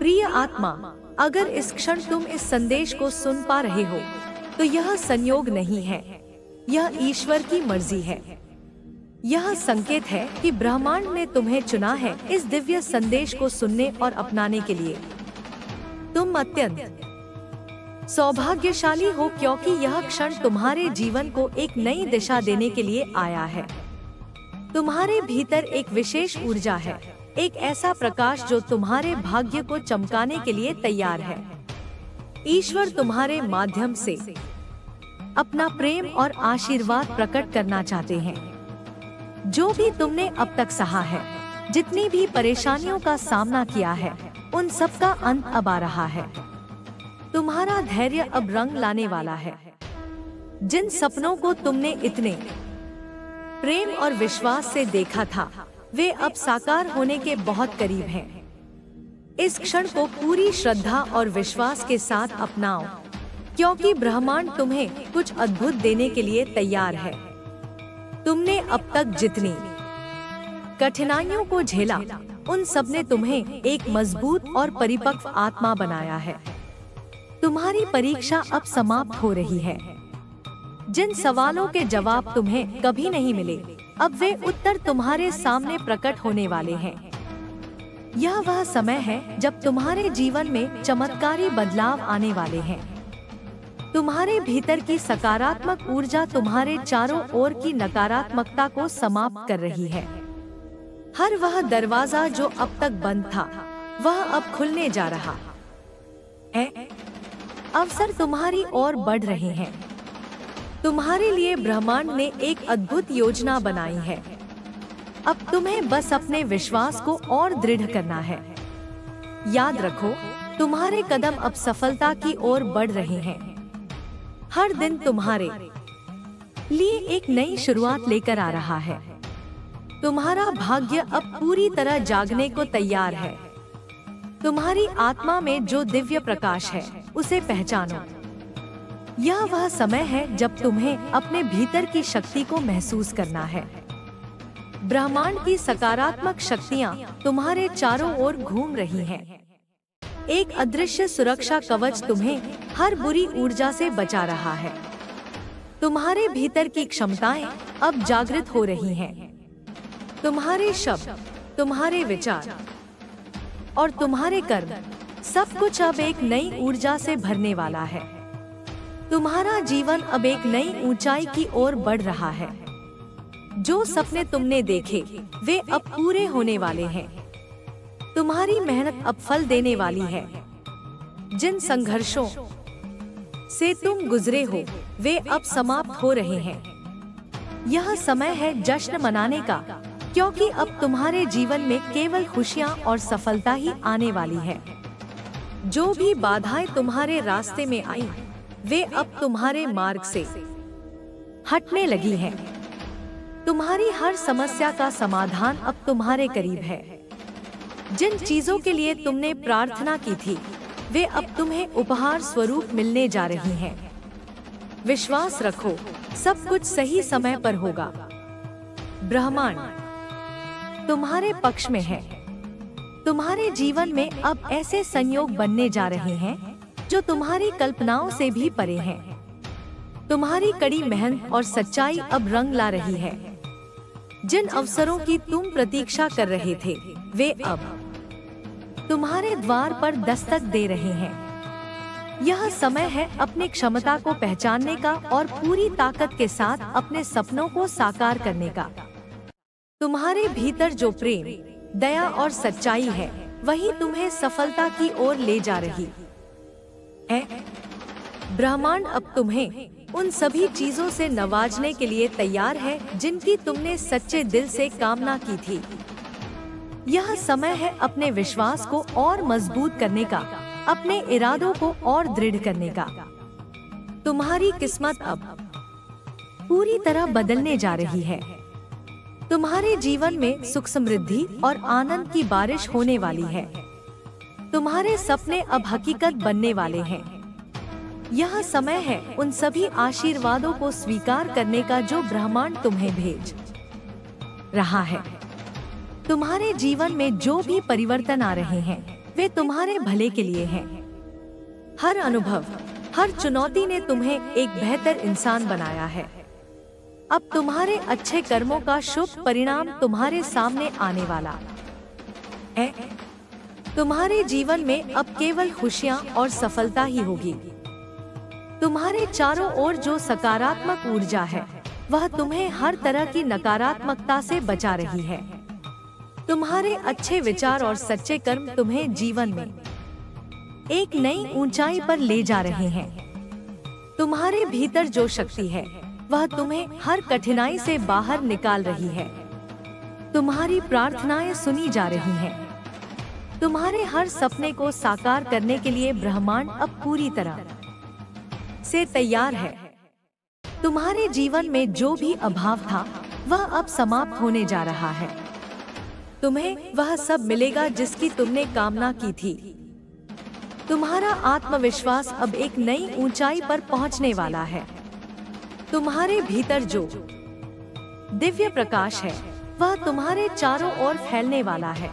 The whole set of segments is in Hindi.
प्रिय आत्मा, अगर इस क्षण तुम इस संदेश को सुन पा रहे हो तो यह संयोग नहीं है, यह ईश्वर की मर्जी है। यह संकेत है कि ब्रह्मांड ने तुम्हें चुना है इस दिव्य संदेश को सुनने और अपनाने के लिए। तुम अत्यंत सौभाग्यशाली हो क्योंकि यह क्षण तुम्हारे जीवन को एक नई दिशा देने के लिए आया है। तुम्हारे भीतर एक विशेष ऊर्जा है, एक ऐसा प्रकाश जो तुम्हारे भाग्य को चमकाने के लिए तैयार है। ईश्वर तुम्हारे माध्यम से अपना प्रेम और आशीर्वाद प्रकट करना चाहते हैं। जो भी तुमने अब तक सहा है, जितनी भी परेशानियों का सामना किया है, उन सब का अंत अब आ रहा है। तुम्हारा धैर्य अब रंग लाने वाला है। जिन सपनों को तुमने इतने प्रेम और विश्वास से देखा था, वे अब साकार होने के बहुत करीब हैं। इस क्षण को पूरी श्रद्धा और विश्वास के साथ अपनाओ, क्योंकि ब्रह्मांड तुम्हें कुछ अद्भुत देने के लिए तैयार है। तुमने अब तक जितनी कठिनाइयों को झेला, उन सब ने तुम्हें एक मजबूत और परिपक्व आत्मा बनाया है। तुम्हारी परीक्षा अब समाप्त हो रही है। जिन सवालों के जवाब तुम्हें कभी नहीं मिले, अब वे उत्तर तुम्हारे सामने प्रकट होने वाले हैं। यह वह समय है जब तुम्हारे जीवन में चमत्कारी बदलाव आने वाले हैं। तुम्हारे भीतर की सकारात्मक ऊर्जा तुम्हारे चारों ओर की नकारात्मकता को समाप्त कर रही है। हर वह दरवाजा जो अब तक बंद था, वह अब खुलने जा रहा है। अवसर तुम्हारी ओर बढ़ रहे हैं। तुम्हारे लिए ब्रह्मांड ने एक अद्भुत योजना बनाई है। अब तुम्हें बस अपने विश्वास को और दृढ़ करना है। याद रखो, तुम्हारे कदम अब सफलता की ओर बढ़ रहे हैं। हर दिन तुम्हारे लिए एक नई शुरुआत लेकर आ रहा है। तुम्हारा भाग्य अब पूरी तरह जागने को तैयार है। तुम्हारी आत्मा में जो दिव्य प्रकाश है, उसे पहचानो। यह वह समय है जब तुम्हें अपने भीतर की शक्ति को महसूस करना है। ब्रह्मांड की सकारात्मक शक्तियाँ तुम्हारे चारों ओर घूम रही हैं। एक अदृश्य सुरक्षा कवच तुम्हें हर बुरी ऊर्जा से बचा रहा है। तुम्हारे भीतर की क्षमताएं अब जागृत हो रही हैं। तुम्हारे शब्द, तुम्हारे विचार और तुम्हारे कर्म, सब कुछ अब एक नई ऊर्जा से भरने वाला है। तुम्हारा जीवन अब एक नई ऊंचाई की ओर बढ़ रहा है। जो सपने तुमने देखे, वे अब पूरे होने वाले हैं। तुम्हारी मेहनत अब फल देने वाली है। जिन संघर्षों से तुम गुजरे हो, वे अब समाप्त हो रहे हैं। यह समय है जश्न मनाने का, क्योंकि अब तुम्हारे जीवन में केवल खुशियां और सफलता ही आने वाली है। जो भी बाधाएं तुम्हारे रास्ते में आई, वे अब तुम्हारे मार्ग से हटने लगी हैं। तुम्हारी हर समस्या का समाधान अब तुम्हारे करीब है। जिन चीजों के लिए तुमने प्रार्थना की थी, वे अब तुम्हें उपहार स्वरूप मिलने जा रही हैं। विश्वास रखो, सब कुछ सही समय पर होगा। ब्रह्मांड तुम्हारे पक्ष में है। तुम्हारे जीवन में अब ऐसे संयोग बनने जा रहे हैं जो तुम्हारी कल्पनाओं से भी परे हैं। तुम्हारी कड़ी मेहनत और सच्चाई अब रंग ला रही है। जिन अवसरों की तुम प्रतीक्षा कर रहे थे, वे अब तुम्हारे द्वार पर दस्तक दे रहे हैं। यह समय है अपनी क्षमता को पहचानने का और पूरी ताकत के साथ अपने सपनों को साकार करने का। तुम्हारे भीतर जो प्रेम, दया और सच्चाई है, वही तुम्हें सफलता की ओर ले जा रही है। ब्रह्मांड अब तुम्हें उन सभी चीजों से नवाजने के लिए तैयार है जिनकी तुमने सच्चे दिल से कामना की थी। यह समय है अपने विश्वास को और मजबूत करने का, अपने इरादों को और दृढ़ करने का। तुम्हारी किस्मत अब पूरी तरह बदलने जा रही है। तुम्हारे जीवन में सुख, समृद्धि और आनंद की बारिश होने वाली है। तुम्हारे सपने अब हकीकत बनने वाले हैं। यह समय है उन सभी आशीर्वादों को स्वीकार करने का जो ब्रह्मांड तुम्हें भेज रहा है। तुम्हारे जीवन में जो भी परिवर्तन आ रहे हैं, वे तुम्हारे भले के लिए हैं। हर अनुभव, हर चुनौती ने तुम्हें एक बेहतर इंसान बनाया है। अब तुम्हारे अच्छे कर्मों का शुभ परिणाम तुम्हारे सामने आने वाला है। तुम्हारे जीवन में अब केवल खुशियां और सफलता ही होगी। तुम्हारे चारों ओर जो सकारात्मक ऊर्जा है, वह तुम्हें हर तरह की नकारात्मकता से बचा रही है। तुम्हारे अच्छे विचार और सच्चे कर्म तुम्हें जीवन में एक नई ऊंचाई पर ले जा रहे हैं। तुम्हारे भीतर जो शक्ति है, वह तुम्हें हर कठिनाई से बाहर निकाल रही है। तुम्हारी प्रार्थनाएं सुनी जा रही हैं। तुम्हारे हर सपने को साकार करने के लिए ब्रह्मांड अब पूरी तरह से तैयार है। तुम्हारे जीवन में जो भी अभाव था, वह अब समाप्त होने जा रहा है। तुम्हें वह सब मिलेगा जिसकी तुमने कामना की थी। तुम्हारा आत्मविश्वास अब एक नई ऊंचाई पर पहुंचने वाला है। तुम्हारे भीतर जो दिव्य प्रकाश है, वह तुम्हारे चारों ओर फैलने वाला है।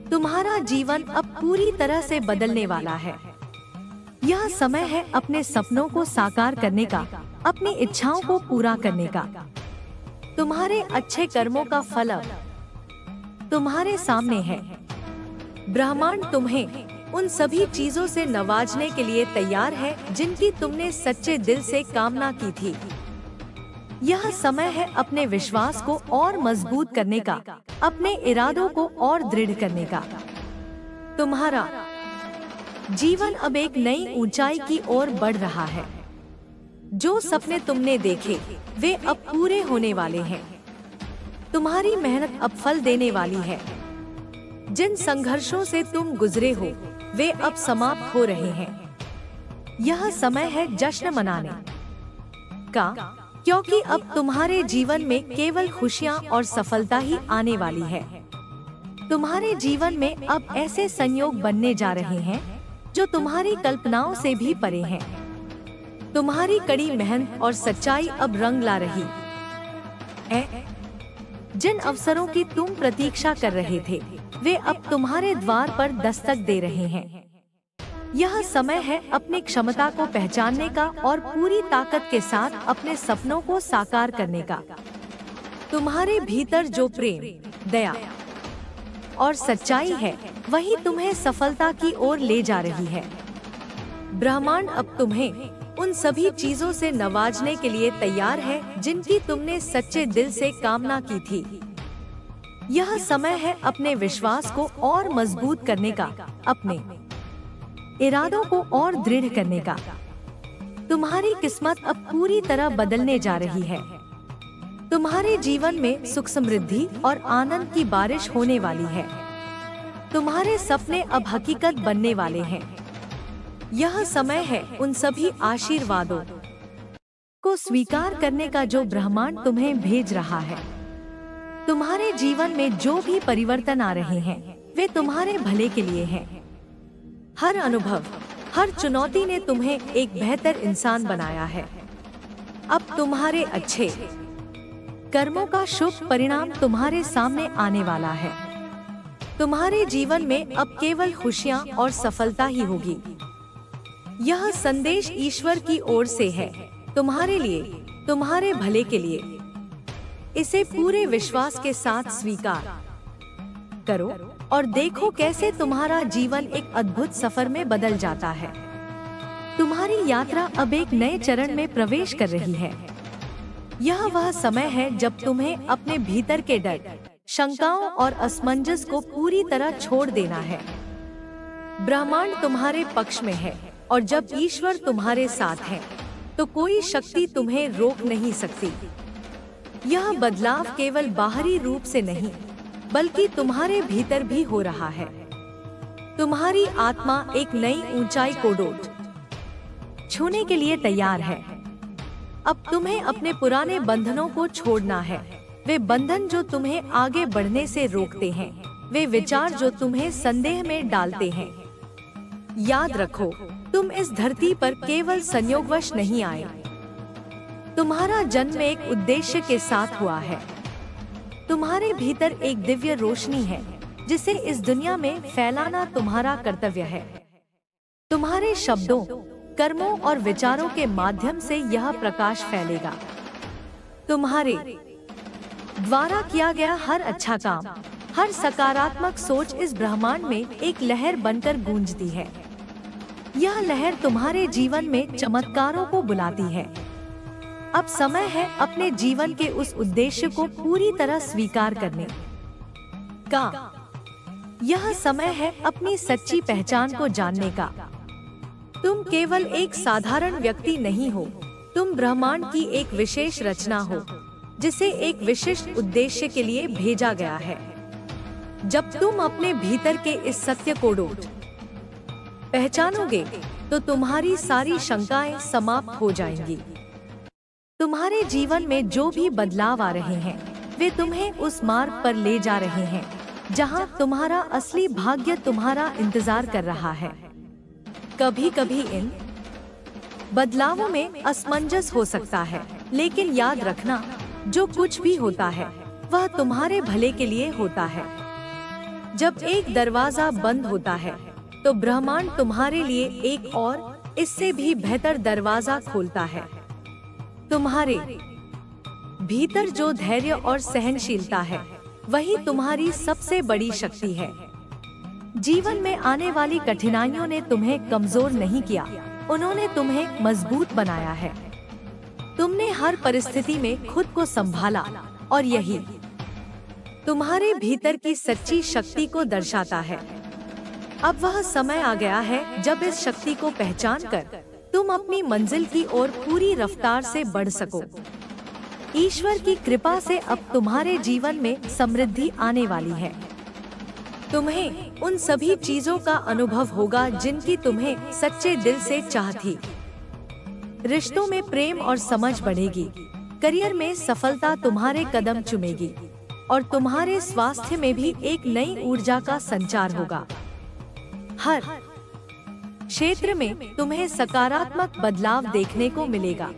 तुम्हारा जीवन अब पूरी तरह से बदलने वाला है। यह समय है अपने सपनों को साकार करने का, अपनी इच्छाओं को पूरा करने का। तुम्हारे अच्छे कर्मों का फल अब तुम्हारे सामने है। ब्रह्मांड तुम्हें उन सभी चीजों से नवाजने के लिए तैयार है जिनकी तुमने सच्चे दिल से कामना की थी। यह समय है अपने विश्वास को और मजबूत करने का, अपने इरादों को और दृढ़ करने का। तुम्हारा जीवन अब एक नई ऊंचाई की ओर बढ़ रहा है। जो सपने तुमने देखे, वे अब पूरे होने वाले हैं। तुम्हारी मेहनत अब फल देने वाली है। जिन संघर्षों से तुम गुजरे हो, वे अब समाप्त हो रहे हैं। यह समय है जश्न मनाने का, क्योंकि अब तुम्हारे जीवन में केवल खुशियां और सफलता ही आने वाली है। तुम्हारे जीवन में अब ऐसे संयोग बनने जा रहे हैं जो तुम्हारी कल्पनाओं से भी परे हैं। तुम्हारी कड़ी मेहनत और सच्चाई अब रंग ला रही है। जिन अवसरों की तुम प्रतीक्षा कर रहे थे, वे अब तुम्हारे द्वार पर दस्तक दे रहे हैं। यह समय है अपनी क्षमता को पहचानने का और पूरी ताकत के साथ अपने सपनों को साकार करने का। तुम्हारे भीतर जो प्रेम, दया और सच्चाई है, वही तुम्हें सफलता की ओर ले जा रही है। ब्रह्मांड अब तुम्हें उन सभी चीजों से नवाजने के लिए तैयार है जिनकी तुमने सच्चे दिल से कामना की थी। यह समय है अपने विश्वास को और मजबूत करने का, अपने इरादों को और दृढ़ करने का। तुम्हारी किस्मत अब पूरी तरह बदलने जा रही है। तुम्हारे जीवन में सुख, समृद्धि और आनंद की बारिश होने वाली है। तुम्हारे सपने अब हकीकत बनने वाले हैं। यह समय है उन सभी आशीर्वादों को स्वीकार करने का जो ब्रह्मांड तुम्हें भेज रहा है। तुम्हारे जीवन में जो भी परिवर्तन आ रहे हैं, वे तुम्हारे भले के लिए हैं। हर अनुभव, हर चुनौती ने तुम्हें एक बेहतर इंसान बनाया है। अब तुम्हारे अच्छे कर्मों का शुभ परिणाम तुम्हारे सामने आने वाला है। तुम्हारे जीवन में अब केवल खुशियां और सफलता ही होगी। यह संदेश ईश्वर की ओर से है, तुम्हारे लिए, तुम्हारे भले के लिए। इसे पूरे विश्वास के साथ स्वीकार करो और देखो कैसे तुम्हारा जीवन एक अद्भुत सफर में बदल जाता है। तुम्हारी यात्रा अब एक नए चरण में प्रवेश कर रही है। यह वह समय है जब तुम्हें अपने भीतर के डर, शंकाओं और असमंजस को पूरी तरह छोड़ देना है। ब्रह्मांड तुम्हारे पक्ष में है और जब ईश्वर तुम्हारे साथ है, तो कोई शक्ति तुम्हें रोक नहीं सकती। यह बदलाव केवल बाहरी रूप से नहीं, बल्कि तुम्हारे भीतर भी हो रहा है। तुम्हारी आत्मा एक नई ऊंचाई को छूने के लिए तैयार है। अब तुम्हें अपने पुराने बंधनों को छोड़ना है। वे बंधन जो तुम्हें आगे बढ़ने से रोकते हैं, वे विचार जो तुम्हें संदेह में डालते हैं। याद रखो, तुम इस धरती पर केवल संयोगवश नहीं आए। तुम्हारा जन्म एक उद्देश्य के साथ हुआ है। तुम्हारे भीतर एक दिव्य रोशनी है जिसे इस दुनिया में फैलाना तुम्हारा कर्तव्य है। तुम्हारे शब्दों, कर्मों और विचारों के माध्यम से यह प्रकाश फैलेगा। तुम्हारे द्वारा किया गया हर अच्छा काम, हर सकारात्मक सोच इस ब्रह्मांड में एक लहर बनकर गूंजती है। यह लहर तुम्हारे जीवन में चमत्कारों को बुलाती है। अब समय है अपने जीवन के उस उद्देश्य को पूरी तरह स्वीकार करने का। यह समय है अपनी सच्ची पहचान को जानने का। तुम केवल एक साधारण व्यक्ति नहीं हो, तुम ब्रह्मांड की एक विशेष रचना हो, जिसे एक विशिष्ट उद्देश्य के लिए भेजा गया है। जब तुम अपने भीतर के इस सत्य को पहचानोगे, तो तुम्हारी सारी शंकाएं समाप्त हो जाएंगी। तुम्हारे जीवन में जो भी बदलाव आ रहे हैं, वे तुम्हें उस मार्ग पर ले जा रहे हैं जहां तुम्हारा असली भाग्य तुम्हारा इंतजार कर रहा है। कभी कभी इन बदलावों में असमंजस हो सकता है, लेकिन याद रखना, जो कुछ भी होता है वह तुम्हारे भले के लिए होता है। जब एक दरवाजा बंद होता है, तो ब्रह्मांड तुम्हारे लिए एक और इससे भी बेहतर दरवाजा खोलता है। तुम्हारे भीतर जो धैर्य और सहनशीलता है, वही तुम्हारी सबसे बड़ी शक्ति है। जीवन में आने वाली कठिनाइयों ने तुम्हें कमजोर नहीं किया, उन्होंने तुम्हें मजबूत बनाया है। तुमने हर परिस्थिति में खुद को संभाला, और यही तुम्हारे भीतर की सच्ची शक्ति को दर्शाता है। अब वह समय आ गया है जब इस शक्ति को पहचान कर तुम अपनी मंजिल की ओर पूरी रफ्तार से बढ़ सको। ईश्वर की कृपा से अब तुम्हारे जीवन में समृद्धि आने वाली है। तुम्हें उन सभी चीजों का अनुभव होगा जिनकी तुम्हें सच्चे दिल से चाह थी। रिश्तों में प्रेम और समझ बढ़ेगी, करियर में सफलता तुम्हारे कदम चूमेगी, और तुम्हारे स्वास्थ्य में भी एक नई ऊर्जा का संचार होगा। हर क्षेत्र में तुम्हें सकारात्मक बदलाव देखने को मिलेगा।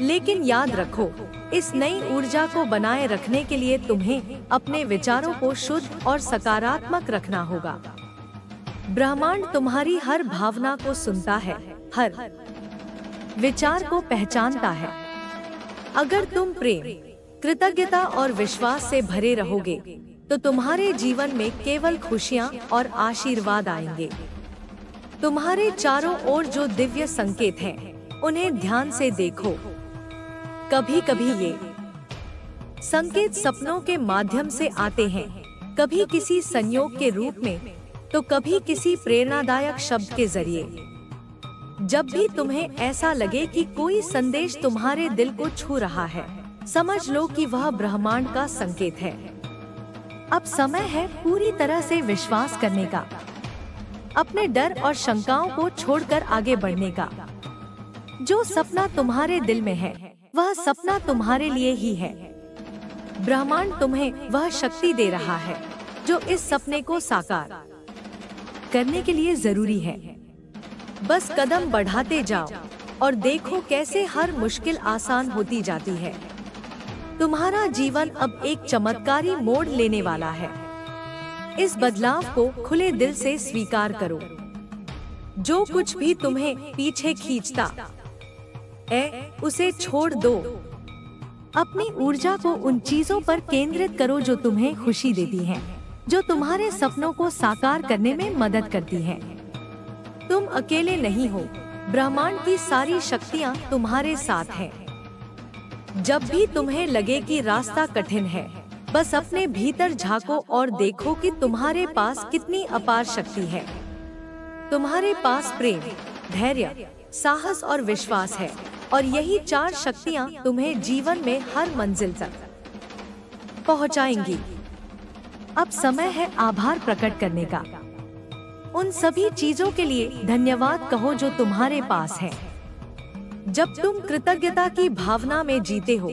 लेकिन याद रखो, इस नई ऊर्जा को बनाए रखने के लिए तुम्हें अपने विचारों को शुद्ध और सकारात्मक रखना होगा। ब्रह्मांड तुम्हारी हर भावना को सुनता है, हर विचार को पहचानता है। अगर तुम प्रेम, कृतज्ञता और विश्वास से भरे रहोगे, तो तुम्हारे जीवन में केवल खुशियां और आशीर्वाद आएंगे। तुम्हारे चारों ओर जो दिव्य संकेत हैं, उन्हें ध्यान से देखो। कभी कभी ये संकेत सपनों के माध्यम से आते हैं, कभी किसी संयोग के रूप में, तो कभी किसी प्रेरणादायक शब्द के जरिए। जब भी तुम्हें ऐसा लगे कि कोई संदेश तुम्हारे दिल को छू रहा है, समझ लो कि वह ब्रह्मांड का संकेत है। अब समय है पूरी तरह से विश्वास करने का, अपने डर और शंकाओं को छोड़कर आगे बढ़ने का। जो सपना तुम्हारे दिल में है, वह सपना तुम्हारे लिए ही है। ब्रह्मांड तुम्हें वह शक्ति दे रहा है जो इस सपने को साकार करने के लिए जरूरी है। बस कदम बढ़ाते जाओ और देखो कैसे हर मुश्किल आसान होती जाती है। तुम्हारा जीवन अब एक चमत्कारी मोड़ लेने वाला है। इस बदलाव को खुले दिल से स्वीकार करो। जो कुछ भी तुम्हें पीछे खींचता है, उसे छोड़ दो। अपनी ऊर्जा को उन चीजों पर केंद्रित करो जो तुम्हें खुशी देती हैं, जो तुम्हारे सपनों को साकार करने में मदद करती हैं। तुम अकेले नहीं हो, ब्रह्मांड की सारी शक्तियाँ तुम्हारे साथ हैं। जब भी तुम्हें लगे कि रास्ता कठिन है, बस अपने भीतर झांको और देखो कि तुम्हारे पास कितनी अपार शक्ति है। तुम्हारे पास प्रेम, धैर्य, साहस और विश्वास है, और यही चार शक्तियाँ तुम्हें जीवन में हर मंजिल तक पहुँचाएंगी। अब समय है आभार प्रकट करने का। उन सभी चीजों के लिए धन्यवाद कहो जो तुम्हारे पास है। जब तुम कृतज्ञता की भावना में जीते हो,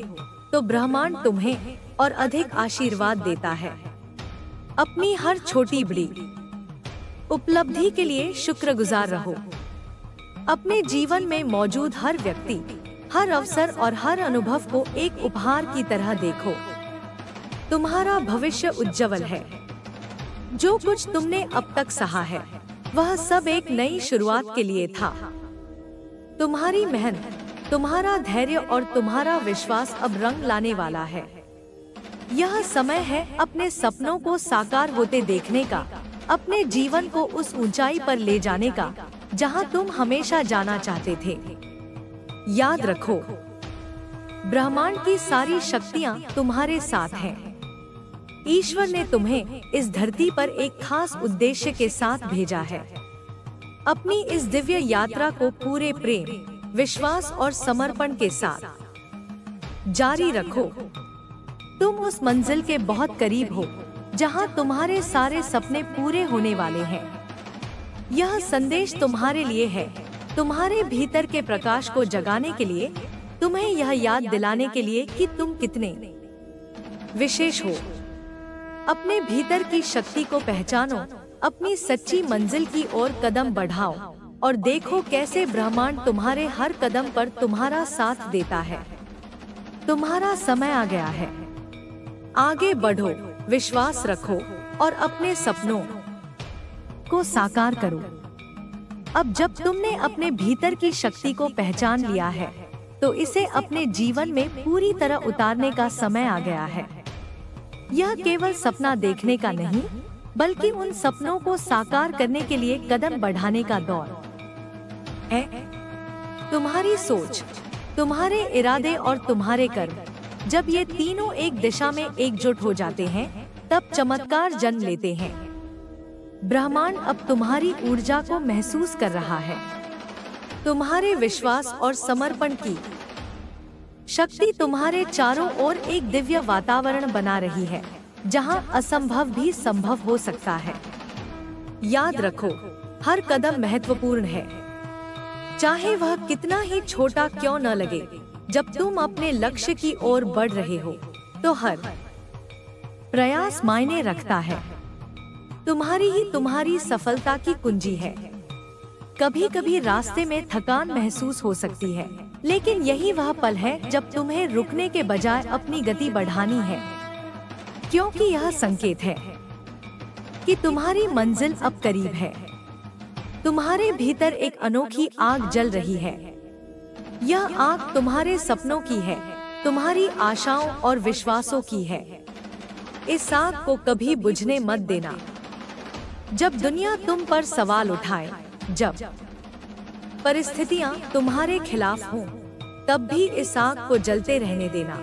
तो ब्रह्मांड तुम्हें और अधिक आशीर्वाद देता है। अपनी हर छोटी बड़ी उपलब्धि के लिए शुक्रगुजार रहो। अपने जीवन में मौजूद हर व्यक्ति, हर अवसर और हर अनुभव को एक उपहार की तरह देखो। तुम्हारा भविष्य उज्जवल है। जो कुछ तुमने अब तक सहा है वह सब एक नई शुरुआत के लिए था। तुम्हारी मेहनत, तुम्हारा धैर्य और तुम्हारा विश्वास अब रंग लाने वाला है। यह समय है अपने सपनों को साकार होते देखने का, अपने जीवन को उस ऊंचाई पर ले जाने का जहां तुम हमेशा जाना चाहते थे। याद रखो, ब्रह्मांड की सारी शक्तियां तुम्हारे साथ हैं। ईश्वर ने तुम्हें इस धरती पर एक खास उद्देश्य के साथ भेजा है। अपनी इस दिव्य यात्रा को पूरे प्रेम, विश्वास और समर्पण के साथ जारी रखो। तुम उस मंजिल के बहुत करीब हो जहां तुम्हारे सारे सपने पूरे होने वाले हैं। यह संदेश तुम्हारे लिए है, तुम्हारे भीतर के प्रकाश को जगाने के लिए, तुम्हें यह याद दिलाने के लिए कि तुम कितने विशेष हो। अपने भीतर की शक्ति को पहचानो, अपनी सच्ची मंजिल की ओर कदम बढ़ाओ और देखो कैसे ब्रह्मांड तुम्हारे हर कदम पर तुम्हारा साथ देता है। तुम्हारा समय आ गया है। आगे बढ़ो, विश्वास रखो और अपने सपनों को साकार करो। अब जब तुमने अपने भीतर की शक्ति को पहचान लिया है तो इसे अपने जीवन में पूरी तरह उतारने का समय आ गया है। यह केवल सपना देखने का नहीं, बल्कि उन सपनों को साकार करने के लिए कदम बढ़ाने का दौर है। तुम्हारी सोच, तुम्हारे इरादे और तुम्हारे कर्म, जब ये तीनों एक दिशा में एकजुट हो जाते हैं तब चमत्कार जन्म लेते हैं। ब्रह्मांड अब तुम्हारी ऊर्जा को महसूस कर रहा है। तुम्हारे विश्वास और समर्पण की शक्ति तुम्हारे चारों ओर एक दिव्य वातावरण बना रही है जहां असंभव भी संभव हो सकता है। याद रखो, हर कदम महत्वपूर्ण है, चाहे वह कितना ही छोटा क्यों न लगे। जब तुम अपने लक्ष्य की ओर बढ़ रहे हो तो हर प्रयास मायने रखता है। तुम्हारी ही तुम्हारी सफलता की कुंजी है। कभी कभी रास्ते में थकान महसूस हो सकती है, लेकिन यही वह पल है जब तुम्हें रुकने के बजाय अपनी गति बढ़ानी है, क्योंकि यह संकेत है कि तुम्हारी मंजिल अब करीब है। तुम्हारे भीतर एक अनोखी आग जल रही है। यह आग तुम्हारे सपनों की है, तुम्हारी आशाओं और विश्वासों की है। इस आग को कभी बुझने मत देना। जब दुनिया तुम पर सवाल उठाए, जब परिस्थितियां तुम्हारे खिलाफ हों, तब भी इस आग को जलते रहने देना,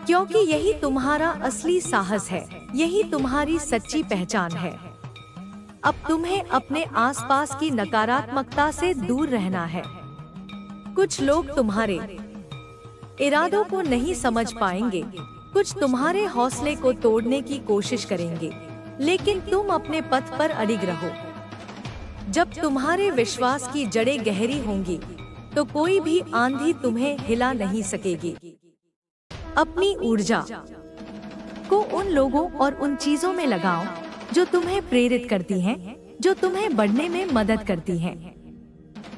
क्योंकि यही तुम्हारा असली साहस है, यही तुम्हारी सच्ची पहचान है। अब तुम्हें अपने आसपास की नकारात्मकता से दूर रहना है। कुछ लोग तुम्हारे इरादों को नहीं समझ पाएंगे, कुछ तुम्हारे हौसले को तोड़ने की कोशिश करेंगे, लेकिन तुम अपने पथ पर अडिग रहो। जब तुम्हारे विश्वास की जड़ें गहरी होंगी तो कोई भी आंधी तुम्हें हिला नहीं सकेगी। अपनी ऊर्जा को उन लोगों और उन चीजों में लगाओ जो तुम्हें प्रेरित करती हैं, जो तुम्हें बढ़ने में मदद करती हैं।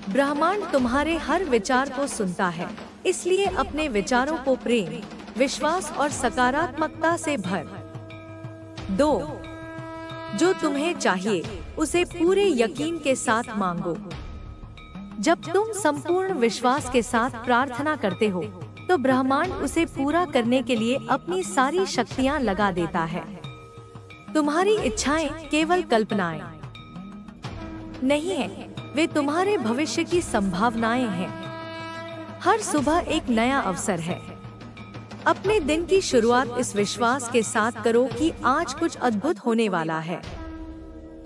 ब्रह्मांड तुम्हारे हर विचार को सुनता है, इसलिए अपने विचारों को प्रेम, विश्वास और सकारात्मकता से भर दो। जो तुम्हें चाहिए उसे पूरे यकीन के साथ मांगो। जब तुम संपूर्ण विश्वास के साथ प्रार्थना करते हो तो ब्रह्मांड उसे पूरा करने के लिए अपनी सारी शक्तियां लगा देता है। तुम्हारी इच्छाएं केवल कल्पनाएं नहीं है, वे तुम्हारे भविष्य की संभावनाएं हैं। हर सुबह एक नया अवसर है। अपने दिन की शुरुआत इस विश्वास के साथ करो कि आज कुछ अद्भुत होने वाला है।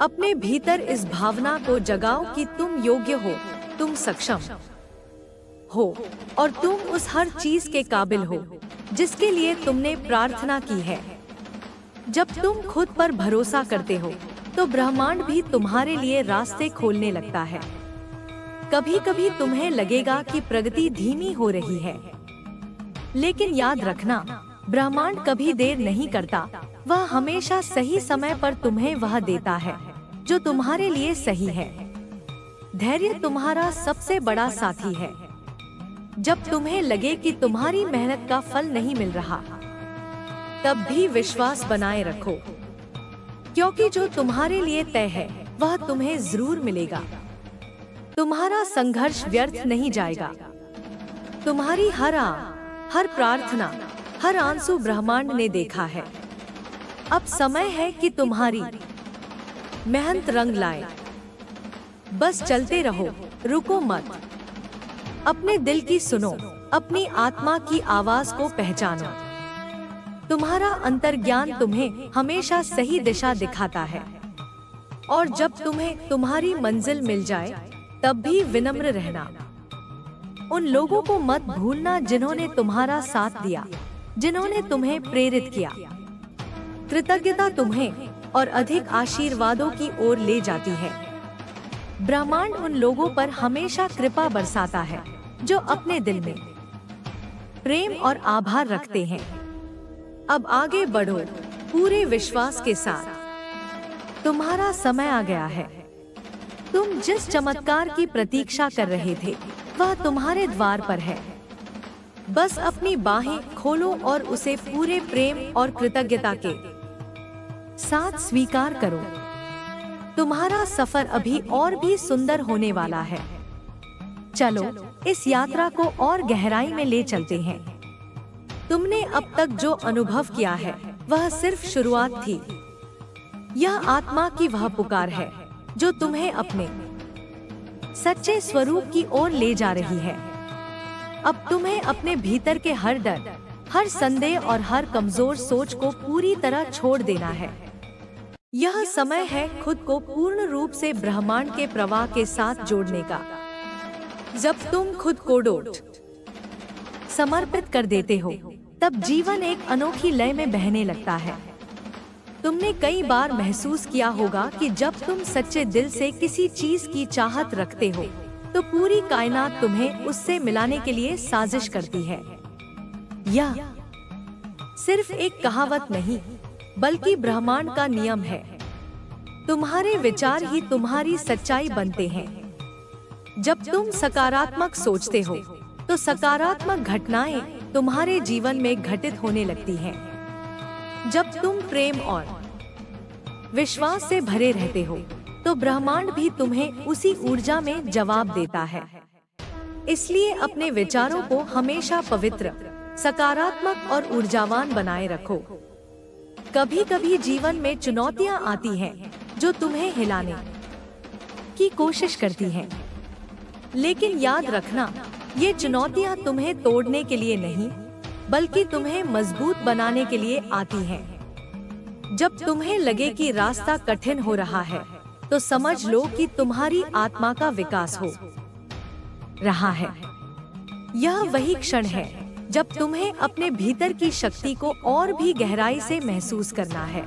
अपने भीतर इस भावना को जगाओ कि तुम योग्य हो, तुम सक्षम हो और तुम उस हर चीज के काबिल हो जिसके लिए तुमने प्रार्थना की है। जब तुम खुद पर भरोसा करते हो तो ब्रह्मांड भी तुम्हारे लिए रास्ते खोलने लगता है। कभी कभी तुम्हें लगेगा कि प्रगति धीमी हो रही है, लेकिन याद रखना, ब्रह्मांड कभी देर नहीं करता। वह हमेशा सही समय पर तुम्हें वह देता है जो तुम्हारे लिए सही है। धैर्य तुम्हारा सबसे बड़ा साथी है। जब तुम्हें लगे कि तुम्हारी मेहनत का फल नहीं मिल रहा, तब भी विश्वास बनाए रखो। क्योंकि जो तुम्हारे लिए तय है वह तुम्हें जरूर मिलेगा। तुम्हारा संघर्ष व्यर्थ नहीं जाएगा। तुम्हारी हर प्रार्थना, हर आंसू ब्रह्मांड ने देखा है। अब समय है कि तुम्हारी मेहनत रंग लाए। बस चलते रहो, रुको मत। अपने दिल की सुनो, अपनी आत्मा की आवाज को पहचानो। तुम्हारा अंतर्ज्ञान तुम्हें हमेशा सही दिशा दिखाता है। और जब तुम्हें तुम्हारी मंजिल मिल जाए तब भी विनम्र रहना। उन लोगों को मत भूलना जिन्होंने तुम्हारा साथ दिया, जिन्होंने तुम्हें प्रेरित किया। कृतज्ञता तुम्हें और अधिक आशीर्वादों की ओर ले जाती है। ब्रह्मांड उन लोगों पर हमेशा कृपा बरसाता है जो अपने दिल में प्रेम और आभार रखते हैं। अब आगे बढ़ो पूरे विश्वास के साथ। तुम्हारा समय आ गया है। तुम जिस चमत्कार की प्रतीक्षा कर रहे थे वह तुम्हारे द्वार पर है। बस अपनी बाहें खोलो और उसे पूरे प्रेम और कृतज्ञता के साथ स्वीकार करो। तुम्हारा सफर अभी और भी सुंदर होने वाला है। चलो इस यात्रा को और गहराई में ले चलते हैं। तुमने अब तक जो अनुभव किया है वह सिर्फ शुरुआत थी। यह आत्मा की वह पुकार है जो तुम्हें अपने सच्चे स्वरूप की ओर ले जा रही है। अब तुम्हें अपने भीतर के हर डर, हर संदेह और हर कमजोर सोच को पूरी तरह छोड़ देना है। यह समय है खुद को पूर्ण रूप से ब्रह्मांड के प्रवाह के साथ जोड़ने का। जब तुम खुद को समर्पित कर देते हो तब जीवन एक अनोखी लय में बहने लगता है। तुमने कई बार महसूस किया होगा कि जब तुम सच्चे दिल से किसी चीज की चाहत रखते हो तो पूरी कायनात तुम्हें उससे मिलाने के लिए साजिश करती है। यह सिर्फ एक कहावत नहीं बल्कि ब्रह्मांड का नियम है। तुम्हारे विचार ही तुम्हारी सच्चाई बनते हैं। जब तुम सकारात्मक सोचते हो तो सकारात्मक घटनाएं तुम्हारे जीवन में घटित होने लगती हैं। जब तुम प्रेम और विश्वास से भरे रहते हो तो ब्रह्मांड भी तुम्हें उसी ऊर्जा में जवाब देता है। इसलिए अपने विचारों को हमेशा पवित्र, सकारात्मक और ऊर्जावान बनाए रखो। कभी कभी जीवन में चुनौतियां आती हैं जो तुम्हें हिलाने की कोशिश करती हैं, लेकिन याद रखना ये चुनौतियां तुम्हें तोड़ने के लिए नहीं बल्कि तुम्हें मजबूत बनाने के लिए आती हैं। जब तुम्हें लगे कि रास्ता कठिन हो रहा है तो समझ लो कि तुम्हारी आत्मा का विकास हो रहा है। यह वही क्षण है जब तुम्हें अपने भीतर की शक्ति को और भी गहराई से महसूस करना है।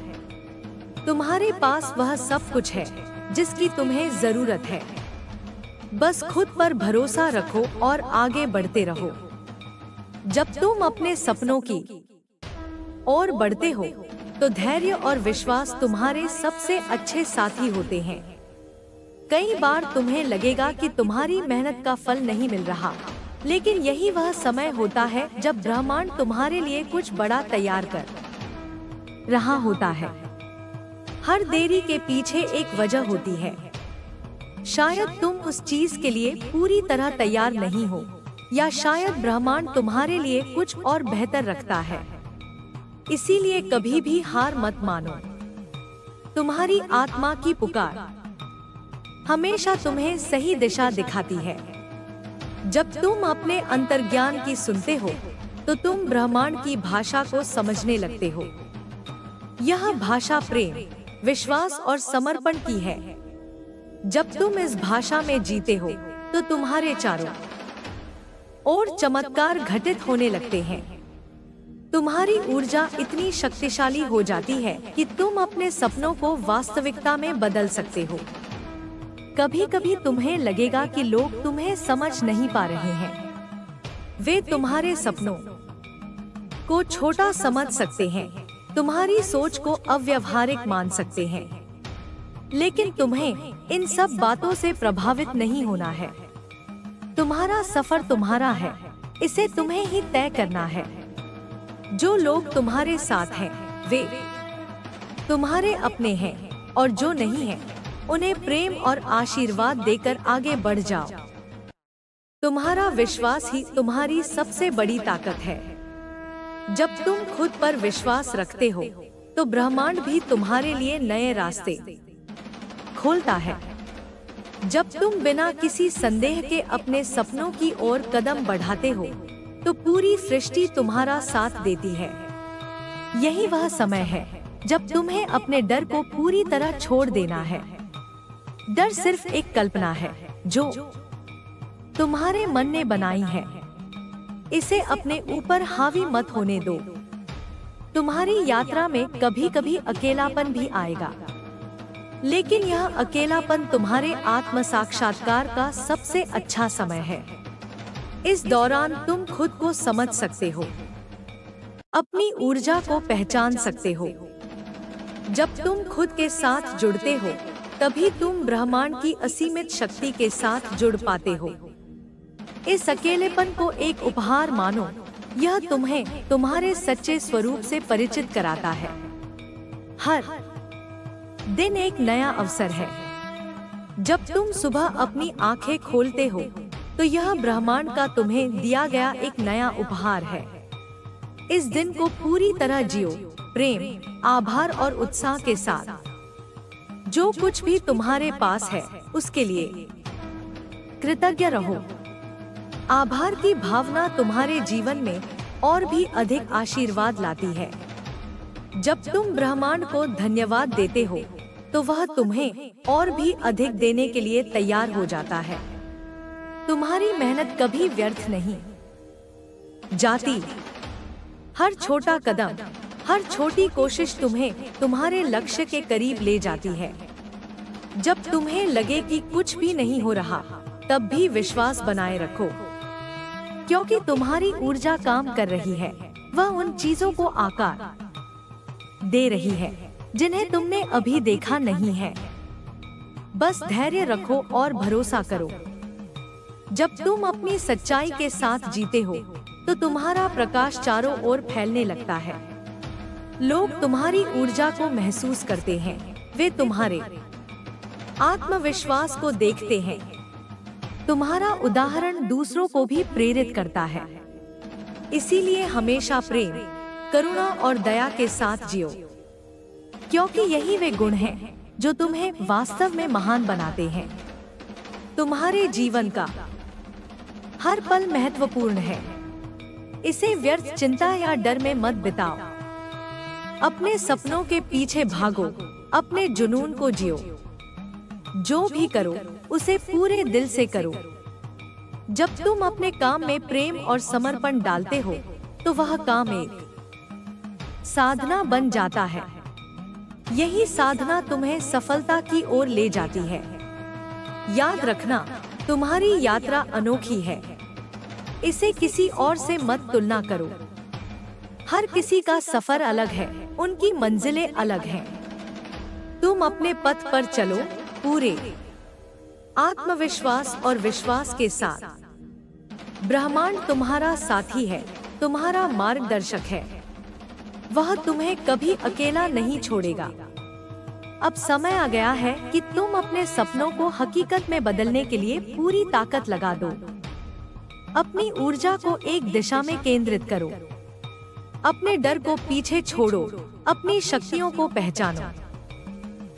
तुम्हारे पास वह सब कुछ है जिसकी तुम्हें जरूरत है। बस खुद पर भरोसा रखो और आगे बढ़ते रहो। जब तुम अपने सपनों की ओर बढ़ते हो तो धैर्य और विश्वास तुम्हारे सबसे अच्छे साथी होते हैं। कई बार तुम्हें लगेगा कि तुम्हारी मेहनत का फल नहीं मिल रहा, लेकिन यही वह समय होता है जब ब्रह्मांड तुम्हारे लिए कुछ बड़ा तैयार कर रहा होता है। हर देरी के पीछे एक वजह होती है। शायद तुम उस चीज के लिए पूरी तरह तैयार नहीं हो, या शायद ब्रह्मांड तुम्हारे लिए कुछ और बेहतर रखता है। इसीलिए कभी भी हार मत मानो। तुम्हारी आत्मा की पुकार हमेशा तुम्हें सही दिशा दिखाती है। जब तुम अपने अंतर्ज्ञान की सुनते हो तो तुम ब्रह्मांड की भाषा को समझने लगते हो। यह भाषा प्रेम, विश्वास और समर्पण की है। जब तुम इस भाषा में जीते हो तो तुम्हारे चारों ओर चमत्कार घटित होने लगते हैं। तुम्हारी ऊर्जा इतनी शक्तिशाली हो जाती है कि तुम अपने सपनों को वास्तविकता में बदल सकते हो। कभी कभी तुम्हें लगेगा कि लोग तुम्हें समझ नहीं पा रहे हैं। वे तुम्हारे सपनों को छोटा समझ सकते हैं, तुम्हारी सोच को अव्यावहारिक मान सकते हैं। लेकिन तुम्हें इन सब बातों से प्रभावित नहीं होना है। तुम्हारा सफर तुम्हारा है, इसे तुम्हें ही तय करना है। जो लोग तुम्हारे साथ हैं वे तुम्हारे अपने हैं और जो नहीं है उन्हें प्रेम और आशीर्वाद देकर आगे बढ़ जाओ। तुम्हारा विश्वास ही तुम्हारी सबसे बड़ी ताकत है। जब तुम खुद पर विश्वास रखते हो तो ब्रह्मांड भी तुम्हारे लिए नए रास्ते खोलता है। जब तुम बिना किसी संदेह के अपने सपनों की ओर कदम बढ़ाते हो तो पूरी सृष्टि तुम्हारा साथ देती है। यही वह समय है जब तुम्हें अपने डर को पूरी तरह छोड़ देना है। डर सिर्फ एक कल्पना है जो तुम्हारे मन ने बनाई है। इसे अपने ऊपर हावी मत होने दो। तुम्हारी यात्रा में कभी कभी अकेलापन भी आएगा, लेकिन यह अकेलापन तुम्हारे आत्म साक्षात्कार का सबसे अच्छा समय है। इस दौरान तुम खुद को समझ सकते हो, अपनी ऊर्जा को पहचान सकते हो। जब तुम खुद के साथ जुड़ते हो तभी तुम ब्रह्मांड की असीमित शक्ति के साथ जुड़ पाते हो। इस अकेलेपन को एक उपहार मानो। यह तुम्हें तुम्हारे सच्चे स्वरूप से परिचित कराता है। हर दिन एक नया अवसर है। जब तुम सुबह अपनी आंखें खोलते हो तो यह ब्रह्मांड का तुम्हें दिया गया एक नया उपहार है। इस दिन को पूरी तरह जियो, प्रेम, आभार और उत्साह के साथ। जो कुछ भी तुम्हारे पास है उसके लिए कृतज्ञ रहो। आभार की भावना तुम्हारे जीवन में और भी अधिक आशीर्वाद लाती है। जब तुम ब्रह्मांड को धन्यवाद देते हो तो वह तुम्हें और भी अधिक देने के लिए तैयार हो जाता है। तुम्हारी मेहनत कभी व्यर्थ नहीं जाती। हर छोटा कदम, हर छोटी कोशिश तुम्हें तुम्हारे लक्ष्य के करीब ले जाती है। जब तुम्हें लगे कि कुछ भी नहीं हो रहा, तब भी विश्वास बनाए रखो, क्योंकि तुम्हारी ऊर्जा काम कर रही है। वह उन चीजों को आकार दे रही है जिन्हें तुमने अभी देखा नहीं है। बस धैर्य रखो और भरोसा करो। जब तुम अपनी सच्चाई के साथ जीते हो तो तुम्हारा प्रकाश चारों ओर फैलने लगता है। लोग तुम्हारी ऊर्जा को महसूस करते हैं। वे तुम्हारे आत्मविश्वास को देखते हैं। तुम्हारा उदाहरण दूसरों को भी प्रेरित करता है। इसीलिए हमेशा प्रेम, करुणा और दया के साथ जियो, क्योंकि यही वे गुण हैं जो तुम्हें वास्तव में महान बनाते हैं। तुम्हारे जीवन का हर पल महत्वपूर्ण है। इसे व्यर्थ चिंता या डर में मत बिताओ। अपने सपनों के पीछे भागो, अपने जुनून को जियो। जो भी करो उसे पूरे दिल से करो। जब तुम अपने काम में प्रेम और समर्पण डालते हो तो वह काम एक साधना बन जाता है। यही साधना तुम्हें सफलता की ओर ले जाती है। याद रखना, तुम्हारी यात्रा अनोखी है। इसे किसी और से मत तुलना करो। हर किसी का सफर अलग है, उनकी मंजिलें अलग हैं। तुम अपने पथ पर चलो, पूरे आत्मविश्वास और विश्वास के साथ। ब्रह्मांड तुम्हारा साथी है, तुम्हारा मार्गदर्शक है। वह तुम्हें कभी अकेला नहीं छोड़ेगा। अब समय आ गया है कि तुम अपने सपनों को हकीकत में बदलने के लिए पूरी ताकत लगा दो। अपनी ऊर्जा को एक दिशा में केंद्रित करो। अपने डर को पीछे छोड़ो, अपनी शक्तियों को पहचानो।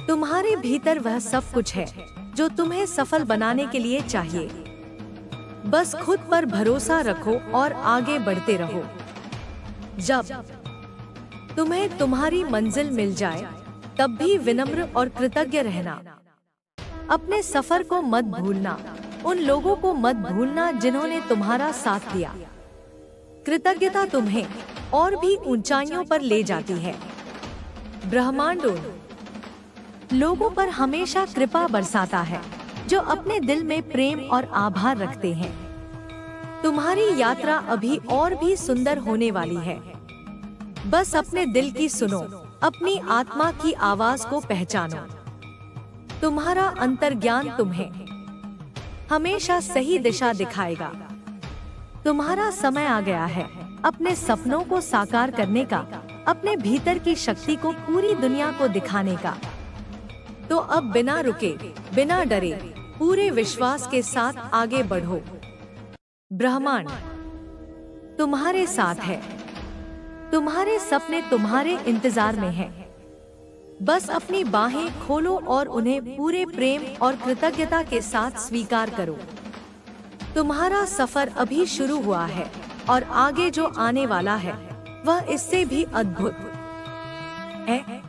तुम्हारे भीतर वह सब कुछ है जो तुम्हें सफल बनाने के लिए चाहिए। बस खुद पर भरोसा रखो और आगे बढ़ते रहो। जब तुम्हें तुम्हारी मंजिल मिल जाए तब भी विनम्र और कृतज्ञ रहना। अपने सफर को मत भूलना, उन लोगों को मत भूलना जिन्होंने तुम्हारा साथ दिया। कृतज्ञता तुम्हें और भी ऊंचाइयों पर ले जाती है। ब्रह्मांड उन लोगों पर हमेशा कृपा बरसाता है जो अपने दिल में प्रेम और आभार रखते हैं। तुम्हारी यात्रा अभी और भी सुंदर होने वाली है। बस अपने दिल की सुनो, अपनी आत्मा की आवाज को पहचानो। तुम्हारा अंतर्ज्ञान तुम्हें हमेशा सही दिशा दिखाएगा। तुम्हारा समय आ गया है अपने सपनों को साकार करने का, अपने भीतर की शक्ति को पूरी दुनिया को दिखाने का। तो अब बिना रुके, बिना डरे, पूरे विश्वास के साथ आगे बढ़ो। ब्रह्मांड तुम्हारे साथ है। तुम्हारे सपने तुम्हारे इंतजार में हैं। बस अपनी बाहें खोलो और उन्हें पूरे प्रेम और कृतज्ञता के साथ स्वीकार करो। तुम्हारा सफर अभी शुरू हुआ है और आगे जो आने वाला है वह इससे भी अद्भुत है।